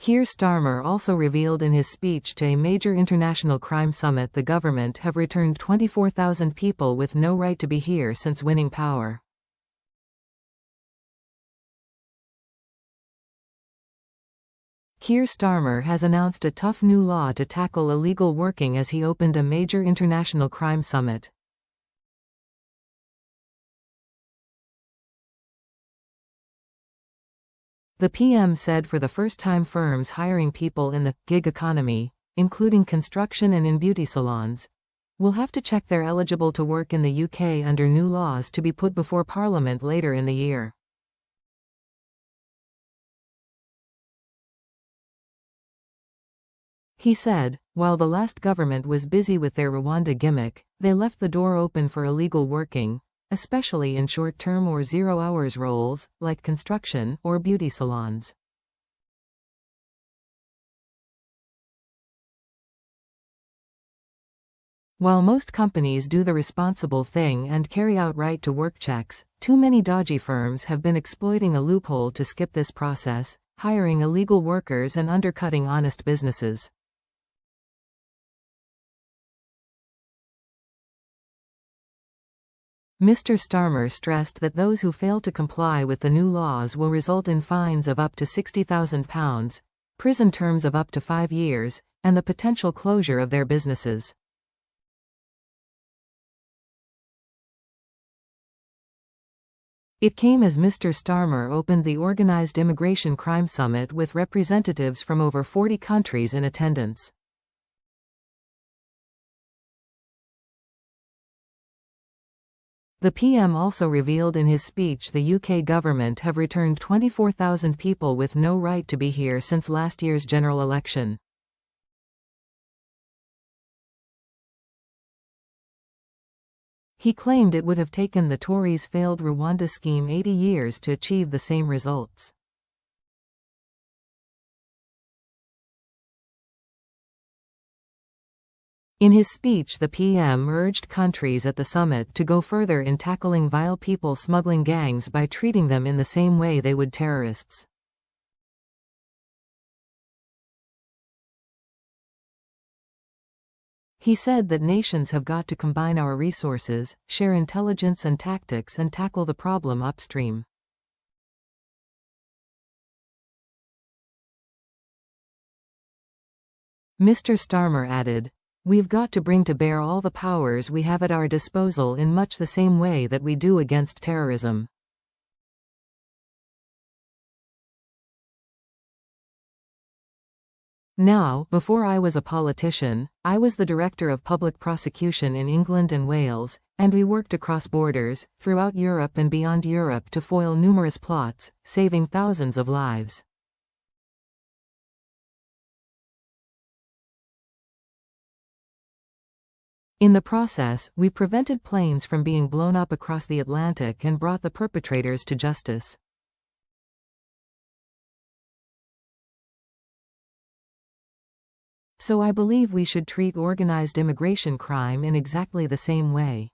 Keir Starmer also revealed in his speech to a major international crime summit the government have returned 24,000 people with no right to be here since winning power. Keir Starmer has announced a tough new law to tackle illegal working as he opened a major international crime summit. The PM said for the first time firms hiring people in the gig economy, including construction and in beauty salons, will have to check they're eligible to work in the UK under new laws to be put before Parliament later in the year. He said, while the last government was busy with their Rwanda gimmick, they left the door open for illegal working, especially in short-term or zero-hours roles, like construction or beauty salons. While most companies do the responsible thing and carry out right-to-work checks, too many dodgy firms have been exploiting a loophole to skip this process, hiring illegal workers and undercutting honest businesses. Mr. Starmer stressed that those who fail to comply with the new laws will result in fines of up to £60,000, prison terms of up to 5 years, and the potential closure of their businesses. It came as Mr. Starmer opened the Organized Immigration Crime Summit with representatives from over 40 countries in attendance. The PM also revealed in his speech the UK government have returned 24,000 people with no right to be here since last year's general election. He claimed it would have taken the Tories' failed Rwanda scheme 80 years to achieve the same results. In his speech, the PM urged countries at the summit to go further in tackling vile people smuggling gangs by treating them in the same way they would terrorists. He said that nations have got to combine our resources, share intelligence and tactics, and tackle the problem upstream. Mr. Starmer added, "We've got to bring to bear all the powers we have at our disposal in much the same way that we do against terrorism." Now, before I was a politician, I was the Director of Public Prosecution in England and Wales, and we worked across borders, throughout Europe and beyond Europe to foil numerous plots, saving thousands of lives. In the process, we prevented planes from being blown up across the Atlantic and brought the perpetrators to justice. So I believe we should treat organized immigration crime in exactly the same way.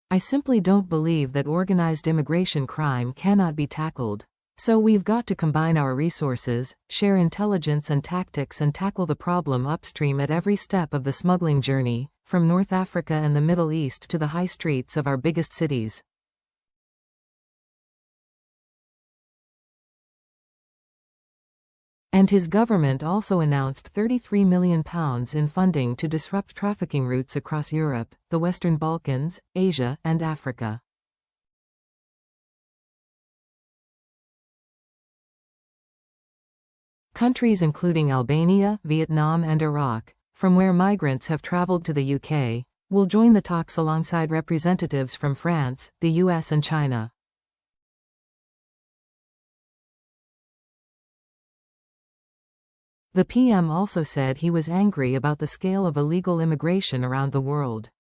I simply don't believe that organized immigration crime cannot be tackled. So we've got to combine our resources, share intelligence and tactics, and tackle the problem upstream at every step of the smuggling journey, from North Africa and the Middle East to the high streets of our biggest cities. And his government also announced £33 million in funding to disrupt trafficking routes across Europe, the Western Balkans, Asia, and Africa. Countries including Albania, Vietnam, and Iraq, from where migrants have traveled to the UK, will join the talks alongside representatives from France, the US, and China. The PM also said he was angry about the scale of illegal immigration around the world.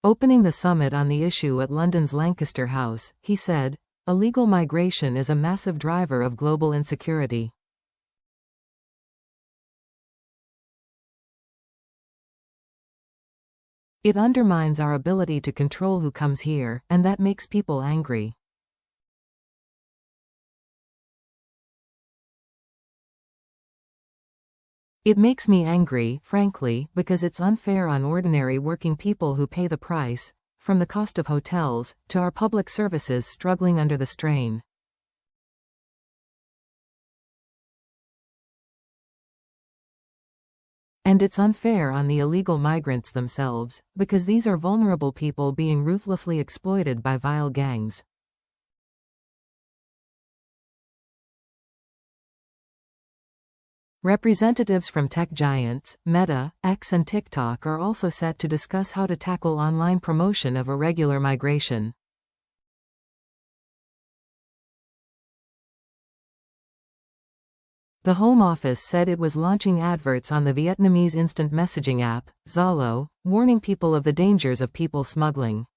Opening the summit on the issue at London's Lancaster House, he said, "Illegal migration is a massive driver of global insecurity. It undermines our ability to control who comes here, and that makes people angry. It makes me angry, frankly, because it's unfair on ordinary working people who pay the price, from the cost of hotels, to our public services struggling under the strain. And it's unfair on the illegal migrants themselves, because these are vulnerable people being ruthlessly exploited by vile gangs. Representatives from tech giants, Meta, X and TikTok are also set to discuss how to tackle online promotion of irregular migration. The Home Office said it was launching adverts on the Vietnamese instant messaging app, Zalo, warning people of the dangers of people smuggling.